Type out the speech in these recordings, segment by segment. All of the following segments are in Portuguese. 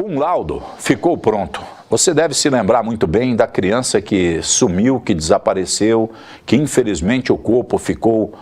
Um laudo ficou pronto. Você deve se lembrar muito bem da criança que sumiu, que desapareceu, que infelizmente o corpo ficou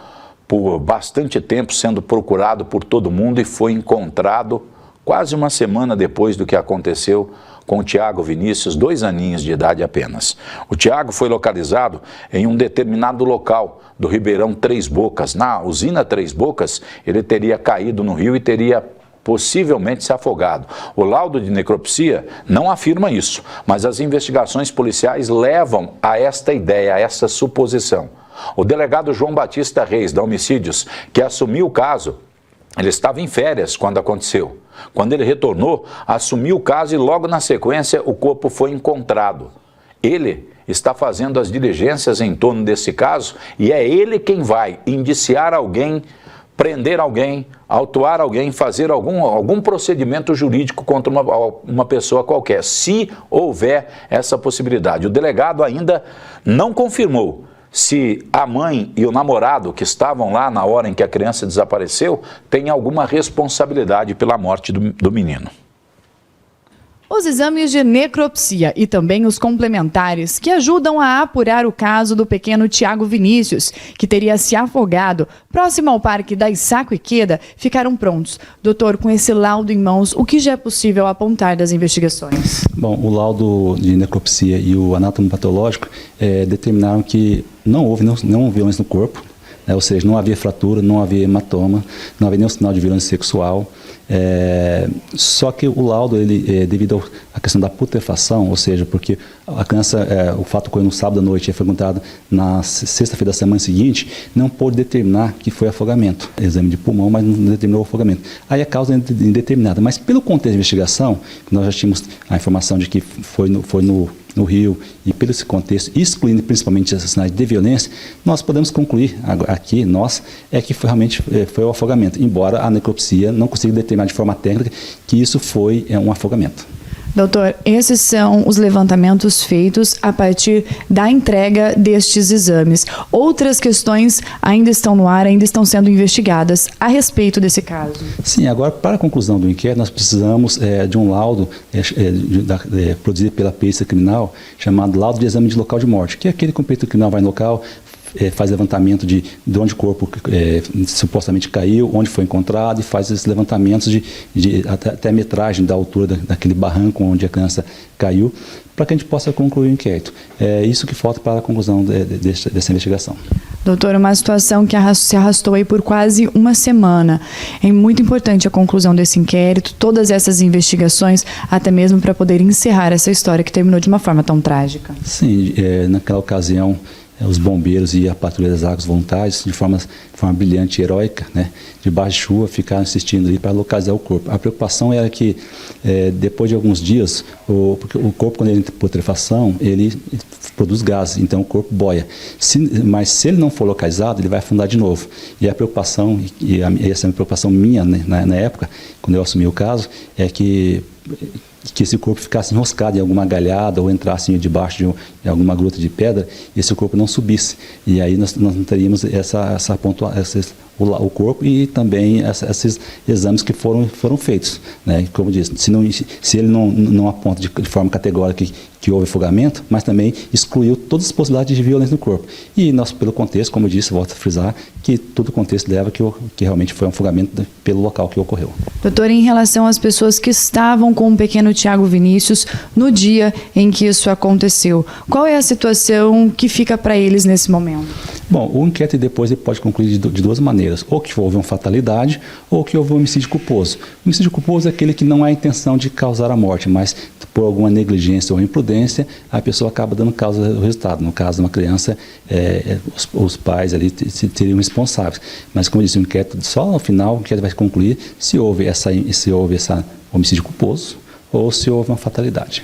por bastante tempo sendo procurado por todo mundo e foi encontrado quase uma semana depois do que aconteceu com o Thiago Vinícius, 2 aninhos de idade apenas. O Thiago foi localizado em um determinado local do Ribeirão Três Bocas. Na usina Três Bocas, ele teria caído no rio e teria possivelmente se afogado. O laudo de necropsia não afirma isso, mas as investigações policiais levam a esta ideia, a essa suposição. O delegado João Batista Reis, da Homicídios, que assumiu o caso, ele estava em férias quando aconteceu. Quando ele retornou, assumiu o caso e logo na sequência o corpo foi encontrado. Ele está fazendo as diligências em torno desse caso e é ele quem vai indiciar alguém, prender alguém, autuar alguém, fazer algum procedimento jurídico contra uma pessoa qualquer, se houver essa possibilidade. O delegado ainda não confirmou se a mãe e o namorado que estavam lá na hora em que a criança desapareceu têm alguma responsabilidade pela morte do menino. Os exames de necropsia e também os complementares que ajudam a apurar o caso do pequeno Thiago Vinícius, que teria se afogado próximo ao Parque da Issaco Ikeda, ficaram prontos. Doutor, com esse laudo em mãos, o que já é possível apontar das investigações? Bom, o laudo de necropsia e o anatomopatológico determinaram que não houve nenhuma violência no corpo, ou seja, não havia fratura, não havia hematoma, não havia nenhum sinal de violência sexual. Só que o laudo, devido à questão da putrefação, ou seja, porque a criança, o fato ocorreu no sábado à noite e foi encontrado na sexta-feira da semana seguinte, não pôde determinar que foi afogamento. Exame de pulmão, mas não determinou o afogamento. Aí a causa é indeterminada. Mas pelo contexto da investigação, nós já tínhamos a informação de que foi no rio, e pelo esse contexto, excluindo principalmente esses sinais de violência, nós podemos concluir aqui, que realmente foi o afogamento, embora a necropsia não consiga determinar de forma técnica que isso foi um afogamento. Doutor, esses são os levantamentos feitos a partir da entrega destes exames. Outras questões ainda estão no ar, ainda estão sendo investigadas a respeito desse caso. Sim, agora para a conclusão do inquérito nós precisamos de um laudo produzido pela perícia criminal chamado laudo de exame de local de morte, que é aquele que o perito criminal vai no local, faz levantamento de onde o corpo supostamente caiu, onde foi encontrado, e faz esses levantamentos até a metragem da altura daquele barranco onde a criança caiu, para que a gente possa concluir o inquérito. É isso que falta para a conclusão dessa investigação. Doutor, uma situação que se arrastou aí por quase uma semana. É muito importante a conclusão desse inquérito, todas essas investigações, até mesmo para poder encerrar essa história que terminou de uma forma tão trágica. Sim, naquela ocasião, os bombeiros e a patrulha das águas voluntárias, de forma brilhante e heróica, debaixo de chuva, ficaram insistindo ali para localizar o corpo. A preocupação era que, depois de alguns dias, porque o corpo, quando ele entra em putrefação, ele produz gases, então o corpo boia. Mas se ele não for localizado, ele vai afundar de novo. E a preocupação, essa é uma preocupação minha na época, quando eu assumi o caso, é que esse corpo ficasse enroscado em alguma galhada ou entrasse debaixo de alguma gruta de pedra e esse corpo não subisse. E aí nós não teríamos o corpo e também esses exames que foram feitos. Como disse, se ele não aponta de forma categórica que houve afogamento, mas também excluiu todas as possibilidades de violência no corpo. E nós, pelo contexto, como eu disse, volto a frisar, que todo o contexto leva que realmente foi um afogamento pelo local que ocorreu. Doutor, em relação às pessoas que estavam com o pequeno Thiago Vinícius no dia em que isso aconteceu, qual é a situação que fica para eles nesse momento? Bom, o inquérito depois ele pode concluir de duas maneiras, ou que houve uma fatalidade ou que houve um homicídio culposo. O homicídio culposo é aquele que não há intenção de causar a morte, mas por alguma negligência ou imprudência, a pessoa acaba dando causa ao resultado. No caso de uma criança, os pais ali seriam responsáveis. Mas, como eu disse, o inquérito, só no final, o inquérito vai concluir se houve esse homicídio culposo ou se houve uma fatalidade.